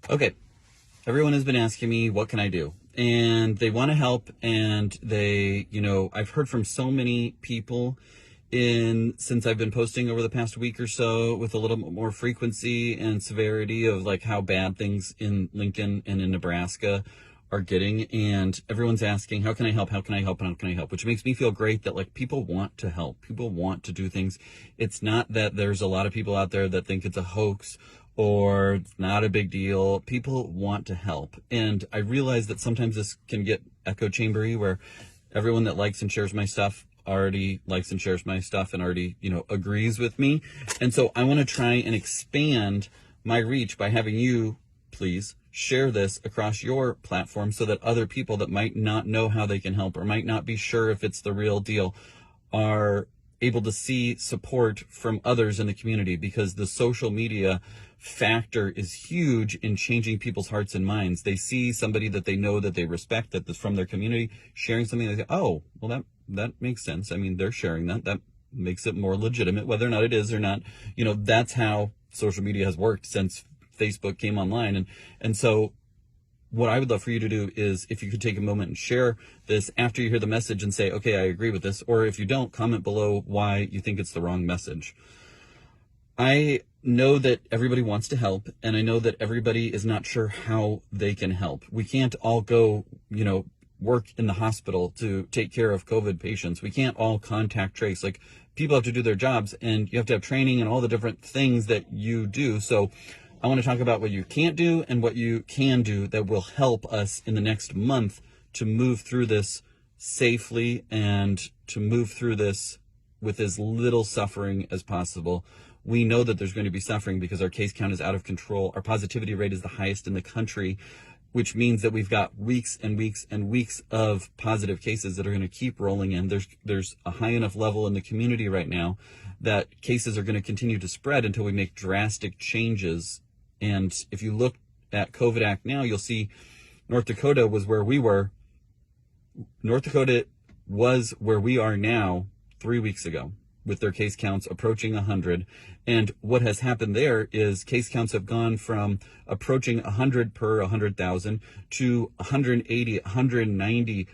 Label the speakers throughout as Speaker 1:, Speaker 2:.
Speaker 1: Okay, everyone has been asking me, what can I do? And they want to help, and I've heard from so many people since I've been posting over the past week or so with a little more frequency and severity of like how bad things in Lincoln and in Nebraska are getting. And everyone's asking, how can I help? How can I help? And how can I help? Which makes me feel great that like people want to help. People want to do things. It's not that there's a lot of people out there that think it's a hoax or it's not a big deal. People want to help. And I realize that sometimes this can get echo chambery where everyone that likes and shares my stuff already likes and shares my stuff and already, agrees with me. And so I want to try and expand my reach by having you, please, share this across your platform so that other people that might not know how they can help or might not be sure if it's the real deal are able to see support from others in the community, because the social media factor is huge in changing people's hearts and minds. They see somebody that they know, that they respect, that is from their community, sharing something. They say, oh, well, that makes sense. I mean, they're sharing that makes it more legitimate, whether or not it is or not. That's how social media has worked since Facebook came online. And so what I would love for you to do is, if you could take a moment and share this after you hear the message and say, okay, I agree with this. Or if you don't, comment below why you think it's the wrong message. I know that everybody wants to help, and I know that everybody is not sure how they can help. We can't all go, work in the hospital to take care of COVID patients. We can't all contact trace. Like, people have to do their jobs, and you have to have training and all the different things that you do. So I want to talk about what you can't do and what you can do that will help us in the next month to move through this safely and to move through this with as little suffering as possible. We know that there's going to be suffering because our case count is out of control. Our positivity rate is the highest in the country, which means that we've got weeks and weeks and weeks of positive cases that are going to keep rolling in. There's a high enough level in the community right now that cases are going to continue to spread until we make drastic changes. And if you look at COVID Act now, you'll see North Dakota was where we were. North Dakota was where we are now 3 weeks ago, with their case counts approaching 100. And what has happened there is case counts have gone from approaching 100 per 100,000 to 180, 190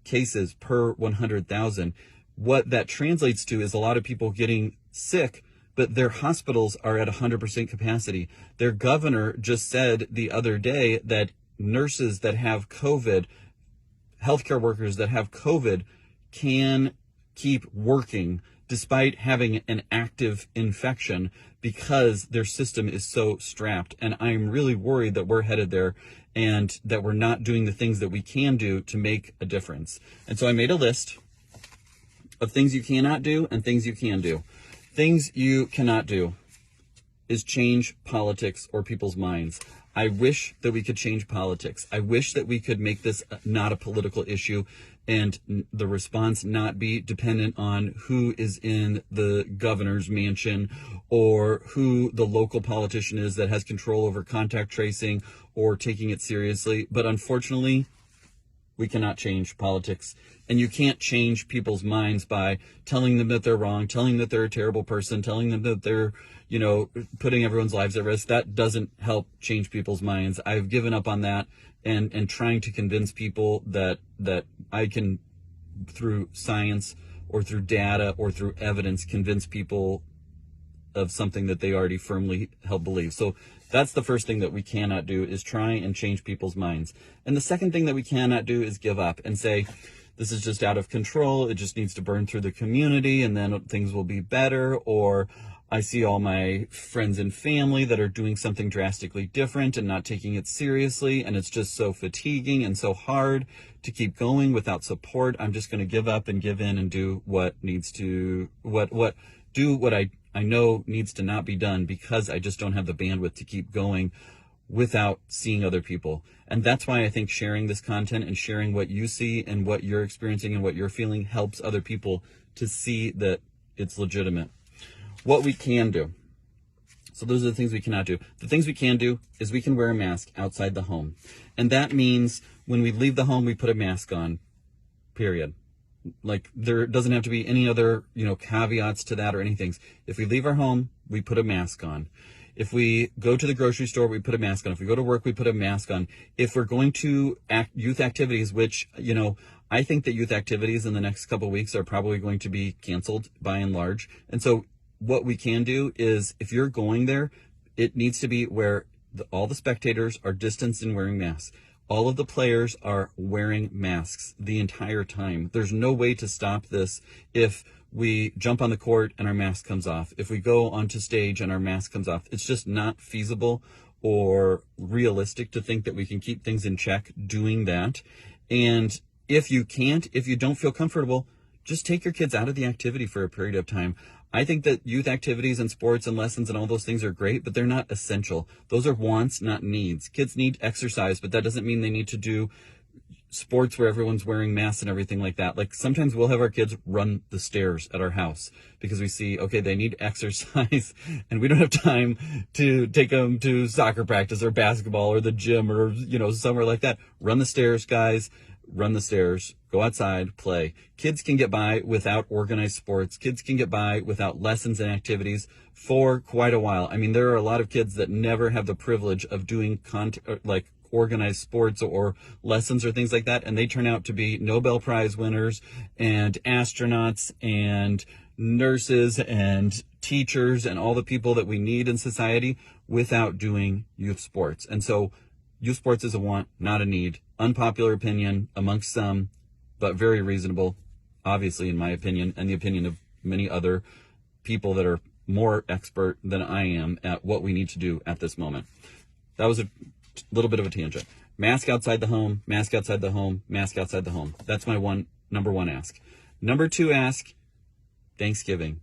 Speaker 1: cases per 100,000. What that translates to is a lot of people getting sick, but their hospitals are at 100% capacity. Their governor just said the other day that nurses that have COVID, healthcare workers that have COVID, can keep working despite having an active infection because their system is so strapped. And I'm really worried that we're headed there and that we're not doing the things that we can do to make a difference. And so I made a list of things you cannot do and things you can do. Things you cannot do is change politics or people's minds. I wish that we could change politics. I wish that we could make this not a political issue and the response not be dependent on who is in the governor's mansion or who the local politician is that has control over contact tracing or taking it seriously. But unfortunately, we cannot change politics, and you can't change people's minds by telling them that they're wrong, telling them that they're a terrible person, telling them that they're, putting everyone's lives at risk. That doesn't help change people's minds. I've given up on that and trying to convince people that I can, through science or through data or through evidence, convince people of something that they already firmly held believe. So that's the first thing that we cannot do, is try and change people's minds. And the second thing that we cannot do is give up and say, this is just out of control. It just needs to burn through the community and then things will be better. Or I see all my friends and family that are doing something drastically different and not taking it seriously. And it's just so fatiguing and so hard to keep going without support. I'm just going to give up and give in and do what needs to, do what I know needs to not be done, because I just don't have the bandwidth to keep going without seeing other people. And that's why I think sharing this content and sharing what you see and what you're experiencing and what you're feeling helps other people to see that it's legitimate. What we can do. So those are the things we cannot do. The things we can do is we can wear a mask outside the home. And that means when we leave the home, we put a mask on, period. Like, there doesn't have to be any other, caveats to that or anything. If we leave our home, we put a mask on. If we go to the grocery store, we put a mask on. If we go to work, we put a mask on. If we're going to youth activities, which, I think that youth activities in the next couple of weeks are probably going to be canceled by and large. And so what we can do is, if you're going there, it needs to be where all the spectators are distanced and wearing masks. All of the players are wearing masks the entire time. There's no way to stop this if we jump on the court and our mask comes off. If we go onto stage and our mask comes off, it's just not feasible or realistic to think that we can keep things in check doing that. And if you don't feel comfortable, just take your kids out of the activity for a period of time. I think that youth activities and sports and lessons and all those things are great, but they're not essential. Those are wants, not needs. Kids need exercise, but that doesn't mean they need to do sports where everyone's wearing masks and everything like that. Like, sometimes we'll have our kids run the stairs at our house because we see, okay, they need exercise and we don't have time to take them to soccer practice or basketball or the gym or, somewhere like that. Run the stairs, guys. Run the stairs, go outside, play. Kids can get by without organized sports. Kids can get by without lessons and activities for quite a while. I mean, there are a lot of kids that never have the privilege of doing like organized sports or lessons or things like that, and they turn out to be Nobel Prize winners and astronauts and nurses and teachers and all the people that we need in society without doing youth sports. And so youth sports is a want, not a need. Unpopular opinion amongst some, but very reasonable, obviously, in my opinion, and the opinion of many other people that are more expert than I am at what we need to do at this moment. That was a little bit of a tangent. Mask outside the home, mask outside the home, mask outside the home. That's my number one ask. Number two ask, Thanksgiving.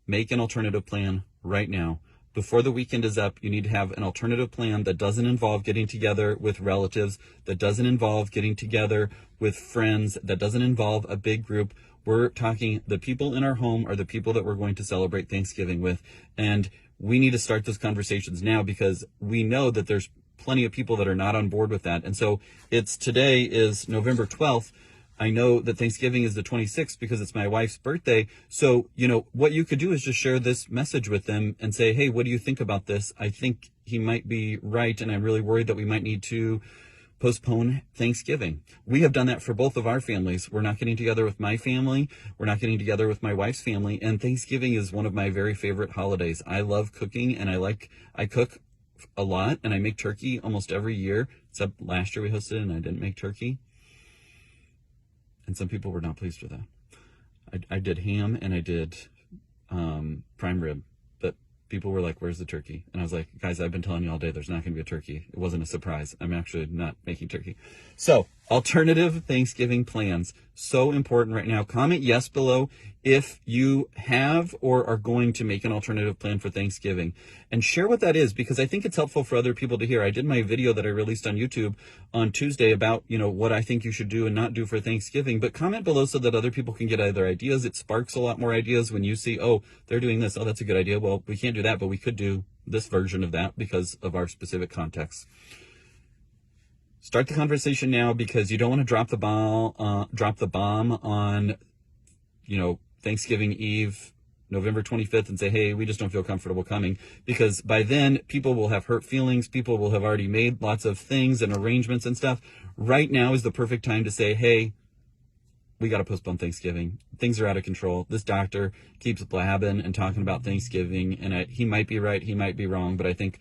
Speaker 1: Make an alternative plan right now. Before the weekend is up, you need to have an alternative plan that doesn't involve getting together with relatives, that doesn't involve getting together with friends, that doesn't involve a big group. We're talking the people in our home are the people that we're going to celebrate Thanksgiving with. And we need to start those conversations now, because we know that there's plenty of people that are not on board with that. And so today is November 12th. I know that Thanksgiving is the 26th because it's my wife's birthday. So, what you could do is just share this message with them and say, hey, what do you think about this? I think he might be right, and I'm really worried that we might need to postpone Thanksgiving. We have done that for both of our families. We're not getting together with my family. We're not getting together with my wife's family. And Thanksgiving is one of my very favorite holidays. I love cooking, and I cook a lot, and I make turkey almost every year, except last year we hosted and I didn't make turkey. And some people were not pleased with that. I did ham and I did prime rib, but people were like, where's the turkey? And I was like, guys, I've been telling you all day there's not going to be a turkey. It wasn't a surprise. I'm actually not making turkey. So, alternative Thanksgiving plans. So important right now. Comment yes below if you have or are going to make an alternative plan for Thanksgiving, and share what that is, because I think it's helpful for other people to hear. I did my video that I released on YouTube on Tuesday about, what I think you should do and not do for Thanksgiving, but comment below so that other people can get other ideas. It sparks a lot more ideas when you see, oh, they're doing this. Oh, that's a good idea. Well, we can't do that, but we could do this version of that because of our specific context. Start the conversation now, because you don't want to drop the bomb on, Thanksgiving Eve, November 25th, and say, hey, we just don't feel comfortable coming, because by then people will have hurt feelings. People will have already made lots of things and arrangements and stuff. Right now is the perfect time to say, hey, we got to postpone Thanksgiving. Things are out of control. This doctor keeps blabbing and talking about Thanksgiving, and he might be right, he might be wrong, but I think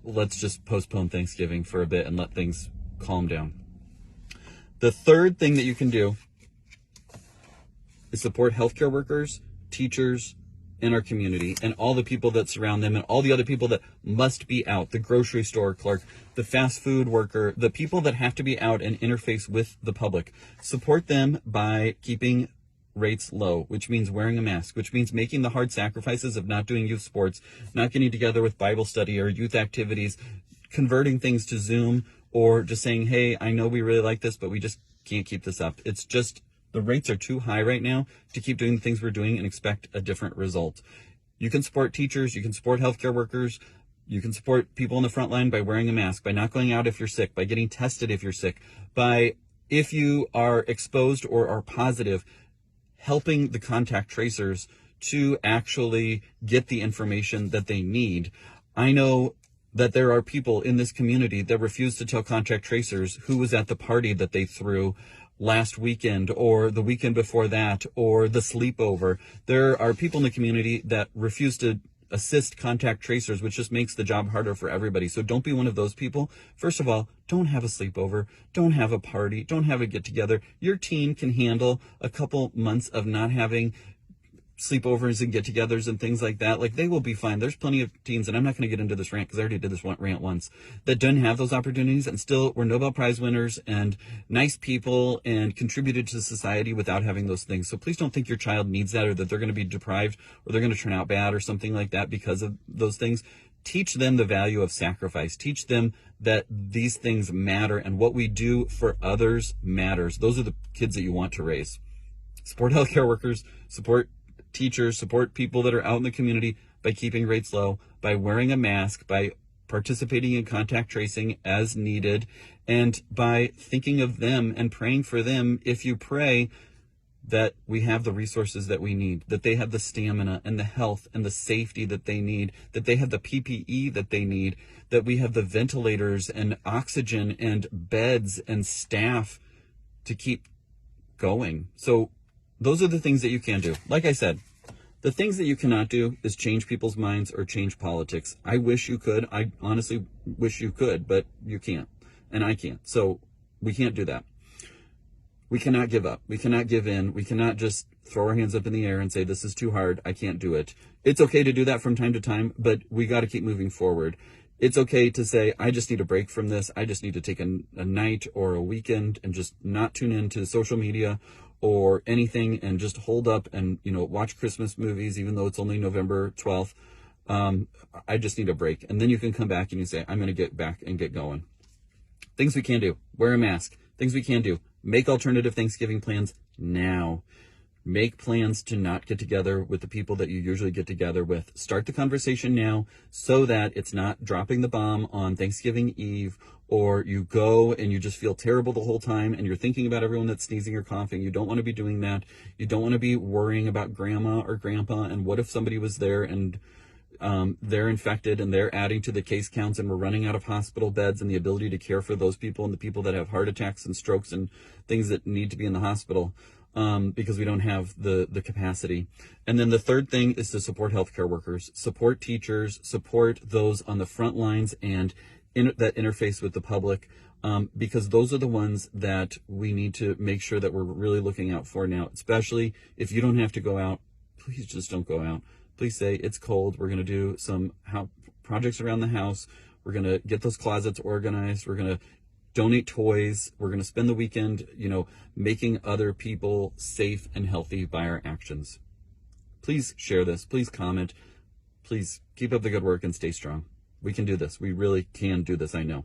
Speaker 1: let's just postpone Thanksgiving for a bit and let things calm down. The third thing that you can do is support healthcare workers, teachers in our community, and all the people that surround them, and all the other people that must be out, the grocery store clerk, the fast food worker, the people that have to be out and interface with the public. Support them by keeping rates low, which means wearing a mask, which means making the hard sacrifices of not doing youth sports, not getting together with Bible study or youth activities, converting things to Zoom, or just saying, hey, I know we really like this, but we just can't keep this up. It's just, the rates are too high right now to keep doing the things we're doing and expect a different result. You can support teachers, you can support healthcare workers, you can support people on the front line by wearing a mask, by not going out if you're sick, by getting tested if you're sick, by, if you are exposed or are positive, helping the contact tracers to actually get the information that they need. I know that there are people in this community that refuse to tell contact tracers who was at the party that they threw last weekend or the weekend before that or the sleepover. There are people in the community that refuse to assist contact tracers, which just makes the job harder for everybody. So don't be one of those people. First of all, don't have a sleepover, don't have a party, don't have a get together. Your teen can handle a couple months of not having sleepovers and get-togethers and things like that. Like, they will be fine. There's plenty of teens, and I'm not going to get into this rant because I already did this rant once, that didn't have those opportunities and still were Nobel Prize winners and nice people and contributed to society without having those things. So please don't think your child needs that, or that they're going to be deprived, or they're going to turn out bad or something like that because of those things. Teach them the value of sacrifice. Teach them that these things matter, and what we do for others matters. Those are the kids that you want to raise. Support healthcare workers, support teachers, support people that are out in the community by keeping rates low, by wearing a mask, by participating in contact tracing as needed, and by thinking of them and praying for them. If you pray that we have the resources that we need, that they have the stamina and the health and the safety that they need, that they have the PPE that they need, that we have the ventilators and oxygen and beds and staff to keep going. So those are the things that you can do. Like I said, the things that you cannot do is change people's minds or change politics. I wish you could. I honestly wish you could, but you can't. And I can't. So we can't do that. We cannot give up. We cannot give in. We cannot just throw our hands up in the air and say, this is too hard, I can't do it. It's okay to do that from time to time, but we got to keep moving forward. It's okay to say, I just need a break from this. I just need to take a night or a weekend and just not tune into social media or anything and just hold up and, watch Christmas movies, even though it's only November 12th. I just need a break. And then you can come back and you say, I'm going to get back and get going. Things we can do: wear a mask. Things we can do: make alternative Thanksgiving plans now. Make plans to not get together with the people that you usually get together with. Start the conversation now so that it's not dropping the bomb on Thanksgiving Eve, or you go and you just feel terrible the whole time and you're thinking about everyone that's sneezing or coughing. You don't want to be doing that. You don't want to be worrying about grandma or grandpa and what if somebody was there and they're infected and they're adding to the case counts and we're running out of hospital beds and the ability to care for those people and the people that have heart attacks and strokes and things that need to be in the hospital. Because we don't have the capacity. And then the third thing is to support healthcare workers, support teachers, support those on the front lines and that interface with the public, because those are the ones that we need to make sure that we're really looking out for now. Especially if you don't have to go out, please just don't go out. Please say, it's cold, we're going to do some projects around the house, we're going to get those closets organized, we're going to donate toys, we're going to spend the weekend, making other people safe and healthy by our actions. Please share this. Please comment. Please keep up the good work and stay strong. We can do this. We really can do this, I know.